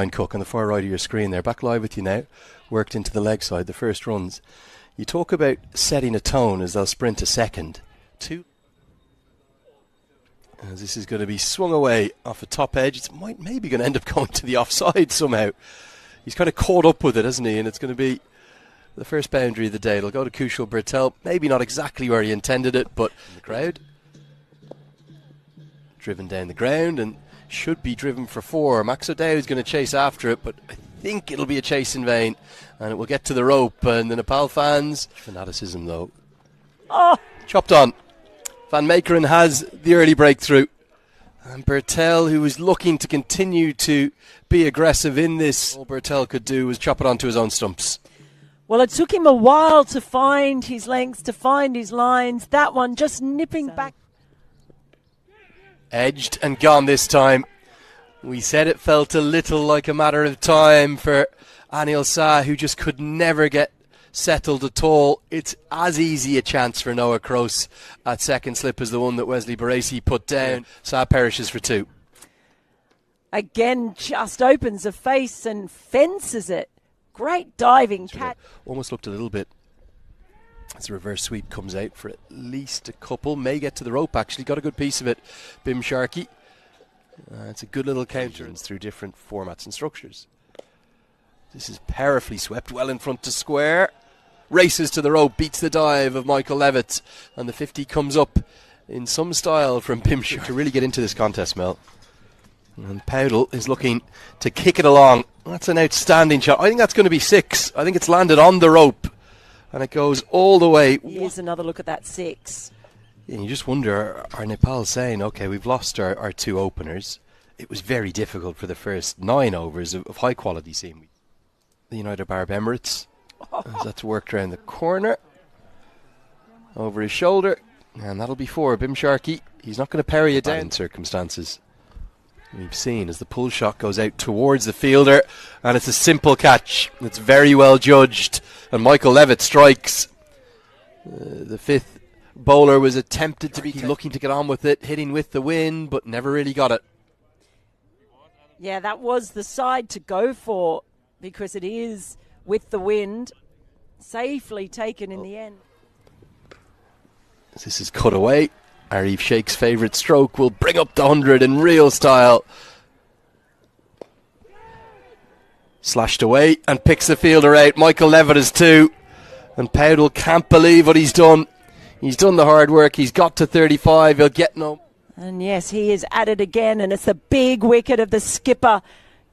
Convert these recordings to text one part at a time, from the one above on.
Cook on the far right of your screen there. Back live with you now. Worked into the leg side, the first runs. You talk about setting a tone as they'll sprint a second. Two. As this is going to be swung away off a top edge. It's maybe going to end up going to the offside somehow. He's kind of caught up with it, hasn't he? And it's going to be the first boundary of the day. It'll go to Kushal Bertel. Maybe not exactly where he intended it, but in the crowd. Driven down the ground and should be driven for 4. Max O'Dowd's going to chase after it, but I think it'll be a chase in vain. And it will get to the rope. And the Nepal fans, fanaticism though. Oh! Chopped on. Van Meekeren has the early breakthrough. And Bertel, who was looking to continue to be aggressive in this, all Bertel could do was chop it onto his own stumps. Well, it took him a while to find his lengths, to find his lines. That one just nipping back. Edged and gone this time. We said it felt a little like a matter of time for Anil Shah, who just could never get settled at all. It's as easy a chance for Noah Kroos at second slip as the one that Wesley Baresi put down. Shah perishes for 2. Again, just opens a face and fences it. Great diving catch. Almost looked a little bit as the reverse sweep comes out for at least a couple. May get to the rope actually. Got a good piece of it. Bim Sharkey. It's a good little counter through different formats and structures. This is powerfully swept well in front to square. Races to the rope, beats the dive of Michael Levitt, and the 50 comes up in some style from Bim Sharkey to really get into this contest, Mel. And Powdell is looking to kick it along. That's an outstanding shot. I think that's going to be 6. I think it's landed on the rope, and it goes all the way. Here's another look at that 6. And you just wonder, are Nepal saying, okay, we've lost our 2 openers. It was very difficult for the first 9 overs of high quality seaweed. The United Arab Emirates, as that's worked around the corner, over his shoulder, and that'll be 4. Bim Sharkey, he's not going to parry it down in circumstances. We've seen as the pull shot goes out towards the fielder, and it's a simple catch. It's very well judged, and Michael Levitt strikes. The 5th bowler was attempted to be looking to get on with it, hitting with the wind, but never really got it. Yeah, that was the side to go for, because it is with the wind, safely taken in the end. This is cut away. Arif Sheikh's favourite stroke will bring up the 100 in real style. Slashed away and picks the fielder out. Michael Levitt is 2. And Powdell can't believe what he's done. He's done the hard work. He's got to 35. He'll get no. And yes, he is at it again. And it's the big wicket of the skipper.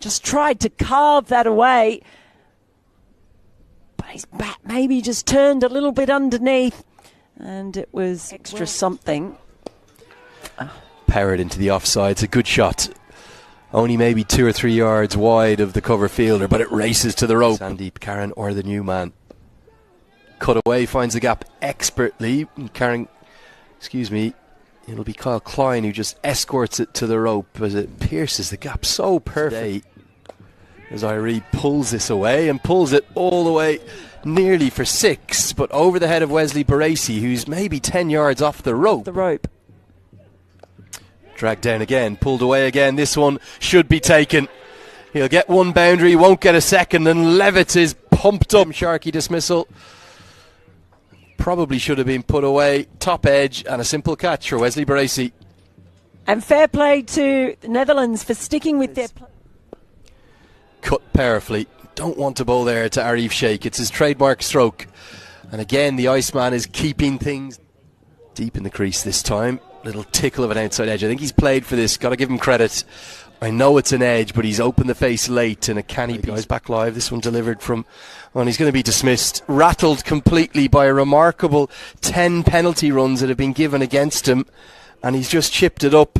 Just tried to carve that away. But his bat maybe just turned a little bit underneath. And it was extra something. Powered into the offside. It's a good shot. Only maybe 2 or 3 yards wide of the cover fielder, but it races to the rope. Sandeep Karan or the new man. Cut away, finds the gap expertly. Karan, it'll be Kyle Klein who just escorts it to the rope as it pierces the gap so perfectly. As Irie pulls this away and pulls it all the way nearly for 6, but over the head of Wesley Baresi, who's maybe 10 yards off the rope. Dragged down again, pulled away again. This one should be taken. He'll get 1 boundary, won't get a second, and Levitt is pumped up. Sharkey dismissal. Probably should have been put away. Top edge and a simple catch for Wesley Baresi. And fair play to the Netherlands for sticking with their cut powerfully. Don't want to bowl there to Arif Sheikh. It's his trademark stroke. And again, the Iceman is keeping things deep in the crease this time. Little tickle of an outside edge. I think he's played for this. Got to give him credit. I know it's an edge, but he's opened the face late and a canny piece. Guys back live. This one delivered from, well, he's going to be dismissed. Rattled completely by a remarkable 10 penalty runs that have been given against him. And he's just chipped it up.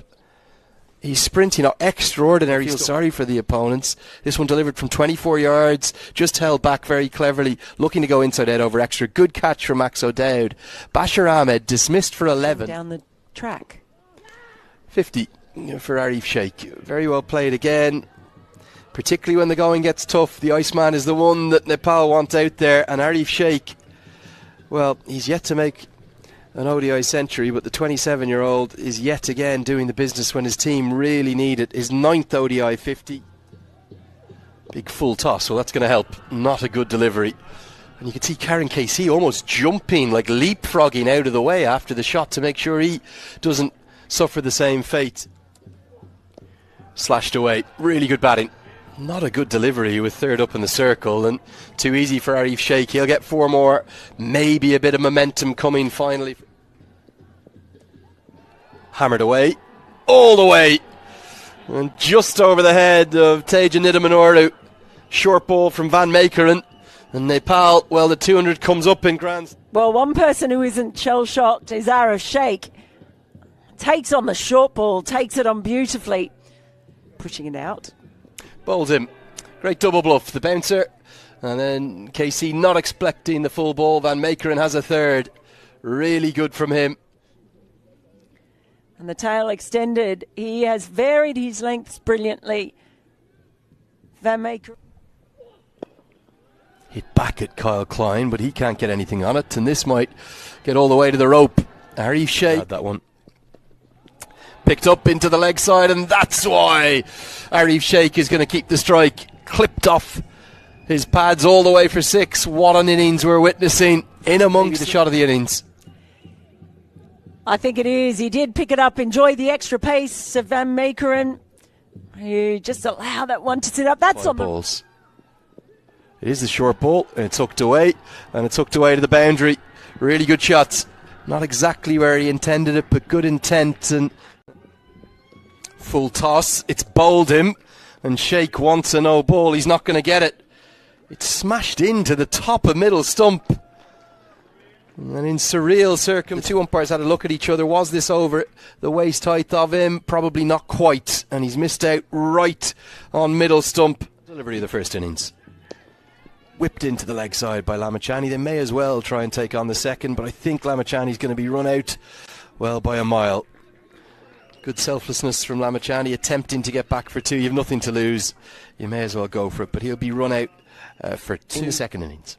He's sprinting out extraordinary. Feel sorry for the opponents. This one delivered from 24 yards, just held back very cleverly, looking to go inside out over extra. Good catch from Max O'Dowd. Bashir Ahmed dismissed for 11. Down the track. 50 for Arif Sheikh. Very well played again. Particularly when the going gets tough. The Iceman is the one that Nepal want out there. And Arif Sheikh, well, he's yet to make an ODI century, but the 27-year-old is yet again doing the business when his team really need it. His 9th ODI 50. Big full toss, well that's going to help. Not a good delivery. And you can see Karen KC almost jumping, like leapfrogging out of the way after the shot to make sure he doesn't suffer the same fate. Slashed away. Really good batting. Not a good delivery with third up in the circle, and too easy for Arif Sheikh. He'll get 4 more. Maybe a bit of momentum coming finally. Hammered away. All the way. And just over the head of Teja Nidamanoru. Short ball from Van Meekeren. And Nepal, well, the 200 comes up in grand. Well, one person who isn't shell-shocked is Arif Sheikh. Takes on the short ball, takes it on beautifully. Pushing it out. Bowls him. Great double bluff. The bouncer. And then KC not expecting the full ball. Van Meekeren has a third. Really good from him. And the tail extended. He has varied his lengths brilliantly. Van Meekeren. Hit back at Kyle Klein, but he can't get anything on it. And this might get all the way to the rope. Arif Sheikh had that one. Picked up into the leg side, and that's why Arif Sheikh is going to keep the strike. Clipped off his pads all the way for 6. What an innings we're witnessing in amongst the shot of the innings. I think it is. He did pick it up, enjoy the extra pace of Van Meekeren. You just allow that one to sit up. That's on balls. It is the short ball, and it's hooked away, and it's hooked away to the boundary. Really good shots. Not exactly where he intended it, but good intent. And full toss. It's bowled him, and Sheikh wants a no ball. He's not going to get it. It's smashed into the top of middle stump. And in surreal circumstances, the 2 umpires had a look at each other. Was this over the waist height of him? Probably not quite. And he's missed out right on middle stump. Delivery of the first innings. Whipped into the leg side by Lamachani. They may as well try and take on the second, but I think Lamachani's going to be run out, well, by a mile. Good selflessness from Lamachani, attempting to get back for 2. You have nothing to lose. You may as well go for it, but he'll be run out for 2 in the second innings.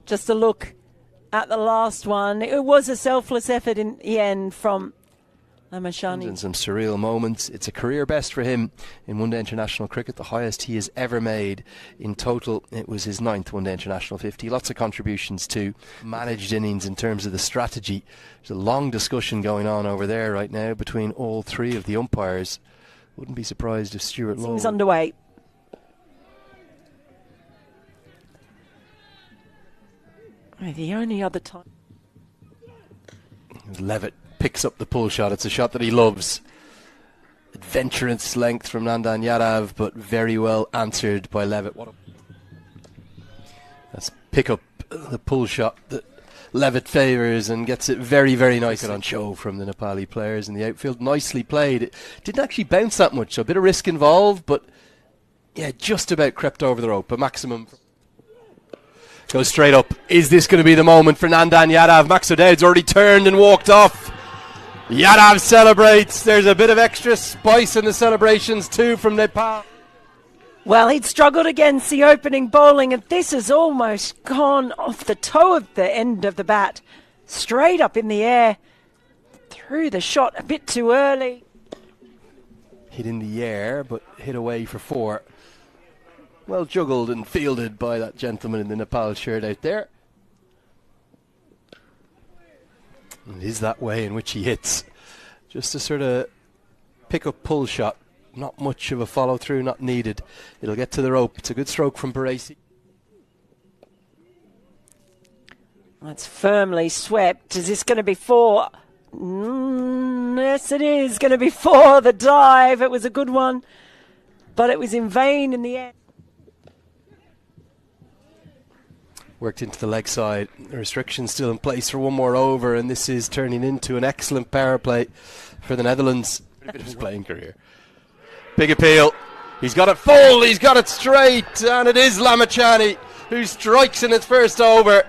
Just a look at the last one. It was a selfless effort in the end from Lamachani. And some surreal moments. It's a career best for him in one-day international cricket, the highest he has ever made. In total, it was his 9th one-day international 50. Lots of contributions to managed innings in terms of the strategy. There's a long discussion going on over there right now between all 3 of the umpires. Wouldn't be surprised if Stuart Lowe... Things underway. The only other time... Levitt picks up the pull shot. It's a shot that he loves. Adventurous length from Nandan Yadav, but very well answered by Levitt. Let's pick up the pull shot that Levitt favours and gets it very, very nice on show from the Nepali players in the outfield. Nicely played. It didn't actually bounce that much, so a bit of risk involved, but yeah, just about crept over the rope. A maximum... Goes straight up. Is this going to be the moment for Nandan Yadav? Max O'Dowd's already turned and walked off. Yadav celebrates. There's a bit of extra spice in the celebrations too from Nepal. Well, he'd struggled against the opening bowling, and this has almost gone off the toe of the end of the bat. Straight up in the air. Threw the shot a bit too early. Hit in the air, but hit away for 4. Well juggled and fielded by that gentleman in the Nepal shirt out there. It is that way in which he hits. Just a sort of pick-up pull shot. Not much of a follow-through, not needed. It'll get to the rope. It's a good stroke from Paresi. That's firmly swept. Is this going to be 4? Yes, it is going to be 4. The dive. It was a good one, but it was in vain in the end. Worked into the leg side. The restrictions still in place for 1 more over, and this is turning into an excellent power play for the Netherlands. Bit of his playing career. Big appeal. He's got it full. He's got it straight, and it is Lamachani who strikes in its first over.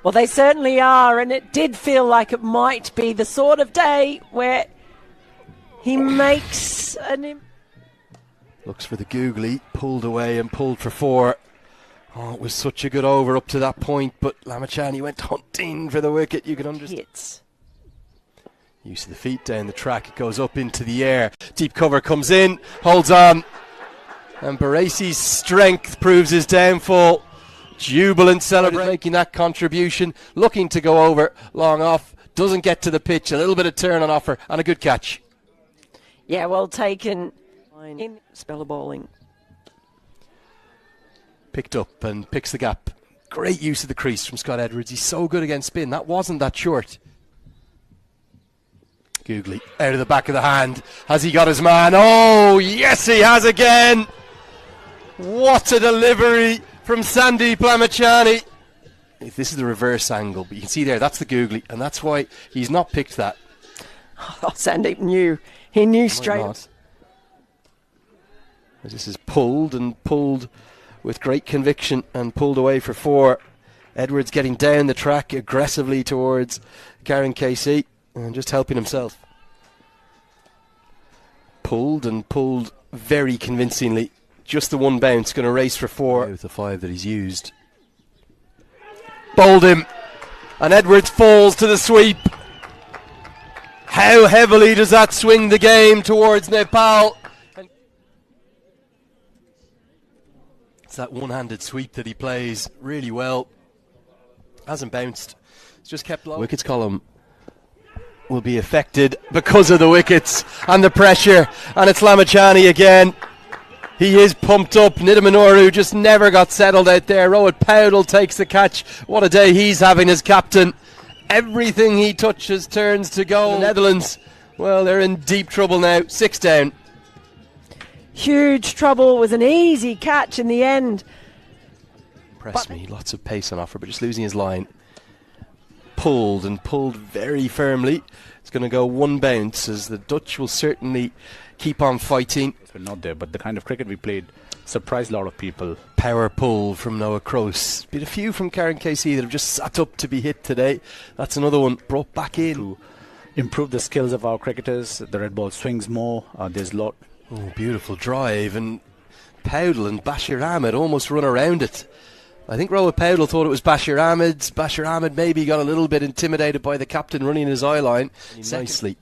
Well, they certainly are, and it did feel like it might be the sort of day where he makes an... Looks for the googly, pulled away and pulled for 4. Oh, it was such a good over up to that point, but Lamachani went hunting for the wicket. You can understand. Hits. Use of the feet down the track, it goes up into the air. Deep cover comes in, holds on. And Baresi's strength proves his downfall. Jubilant celebrating, making that contribution. Looking to go over, long off. Doesn't get to the pitch, a little bit of turn on offer, and a good catch. Yeah, well taken in speller bowling. Picked up and picks the gap. Great use of the crease from Scott Edwards. He's so good against spin. That wasn't that short. Googly out of the back of the hand. Has he got his man? Oh, yes, he has again. What a delivery from Sandeep Lamachani. This is the reverse angle, but you can see there, that's the Googly, and that's why he's not picked that. Oh, Sandeep knew. He knew straight. This is pulled and pulled with great conviction and pulled away for 4. Edwards getting down the track aggressively towards Karen KC and just helping himself. Pulled and pulled very convincingly. Just the one bounce, going to race for 4 with the 5 that he's used. Bowled him, and Edwards falls to the sweep. How heavily does that swing the game towards Nepal? It's that one-handed sweep that he plays really well. Hasn't bounced, it's just kept low. Wickets column will be affected because of the wickets and the pressure, and it's Lamachani again. He is pumped up. Nidaminoru just never got settled out there. Rohit Powdell takes the catch. What a day he's having as captain. Everything he touches turns to goal. The Netherlands, well, they're in deep trouble now. 6 down. Huge trouble. It was an easy catch in the end. Impressed me. Lots of pace on offer, but just losing his line. Pulled and pulled very firmly. It's going to go one bounce as the Dutch will certainly keep on fighting. We're not there, but the kind of cricket we played surprised a lot of people. Power pull from Noah Kroos. Been a few from Karen KC that have just sat up to be hit today. That's another one brought back in. To improve the skills of our cricketers, the red ball swings more. There's a lot. Oh, beautiful drive, and Powdell and Bashir Ahmed almost run around it. I think Rohit Powdell thought it was Bashir Ahmed's. Bashir Ahmed maybe got a little bit intimidated by the captain running his eye line nicely.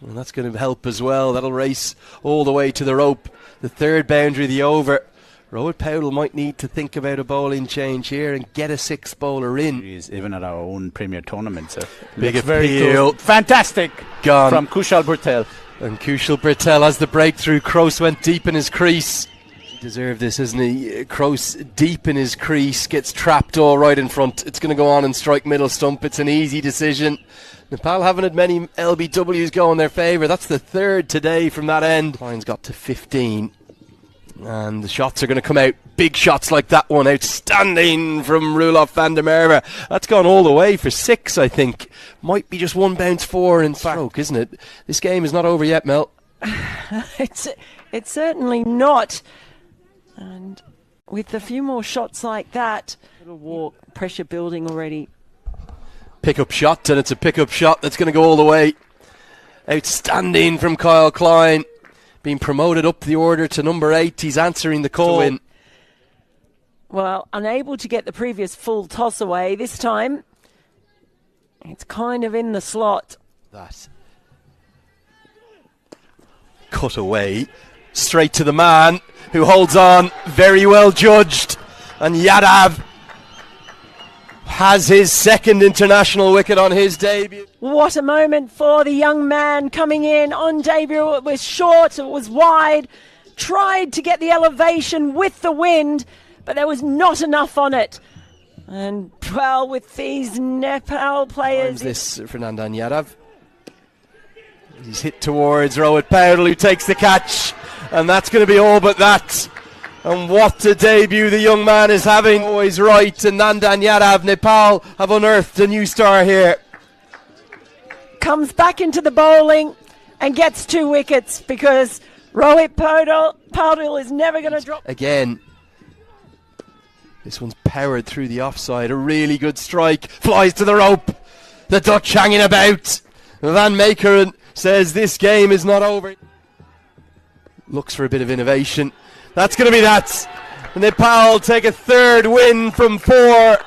And that's going to help as well. That'll race all the way to the rope. The third boundary, the over. Rohit Powdell might need to think about a bowling change here and get a 6th bowler in. Even at our own Premier tournament. So big appeal. Fantastic. Gone. From Kushal Bhurtel. And Kushal Bhurtel has the breakthrough. Kroos went deep in his crease. He deserved this, isn't he? Kroos deep in his crease. Gets trapped all right in front. It's going to go on and strike middle stump. It's an easy decision. Nepal haven't had many LBWs go in their favour. That's the 3rd today from that end. Line's got to 15. And the shots are going to come out. Big shots like that one. Outstanding from Roelof van der Merwe. That's gone all the way for 6, I think. Might be just one bounce 4 in stroke, isn't it? This game is not over yet, Mel. It's certainly not. And with a few more shots like that, little walk, pressure building already. Pick-up shot, and it's a pick-up shot that's going to go all the way. Outstanding from Kyle Klein. Being promoted up the order to number 8. He's answering the call. To win. Well, unable to get the previous full toss away. This time, it's kind of in the slot. That. Cut away. Straight to the man who holds on. Very well judged. And Yadav has his 2nd international wicket on his debut. What a moment for the young man coming in on debut. It was short, it was wide. Tried to get the elevation with the wind, but there was not enough on it. And, well, with these Nepal players... This Fernandan Yadav. He's hit towards Rohit Powdell, who takes the catch. And that's going to be all but that. And what a debut the young man is having. Always right. And Nandan Yadav, Nepal have unearthed a new star here. Comes back into the bowling and gets 2 wickets because Rohit Powdell is never going to drop. Again, this one's powered through the offside. A really good strike. Flies to the rope. The Dutch hanging about. Van Meekeren says this game is not over. Looks for a bit of innovation. That's going to be that. Nepal take a 3rd win from 4.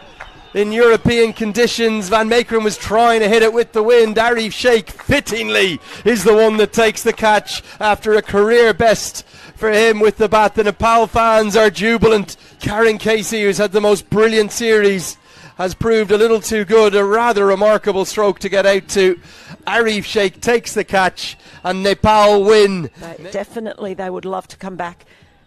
in European conditions. Van Meekeren was trying to hit it with the wind. Arif Sheikh, fittingly, is the one that takes the catch after a career best for him with the bat. The Nepal fans are jubilant. Karen Casey, who's had the most brilliant series, has proved a little too good. A rather remarkable stroke to get out to. Arif Sheikh takes the catch and Nepal win. Definitely they would love to come back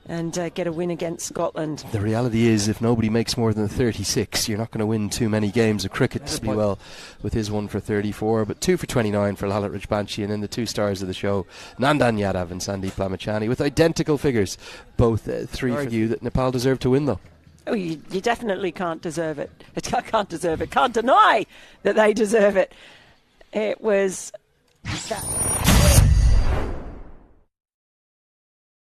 and get a win against Scotland. The reality is, if nobody makes more than 36, you're not going to win too many games of cricket. To well with his 1 for 34, but 2 for 29 for Lalit Rajbanshi, and then the 2 stars of the show, Nandan Yadav and Sandeep Lamachani, with identical figures. Both 3 for you that Nepal deserve to win, though. Oh, you definitely can't deserve it. Can't deserve it. Can't deny that they deserve it. It was that.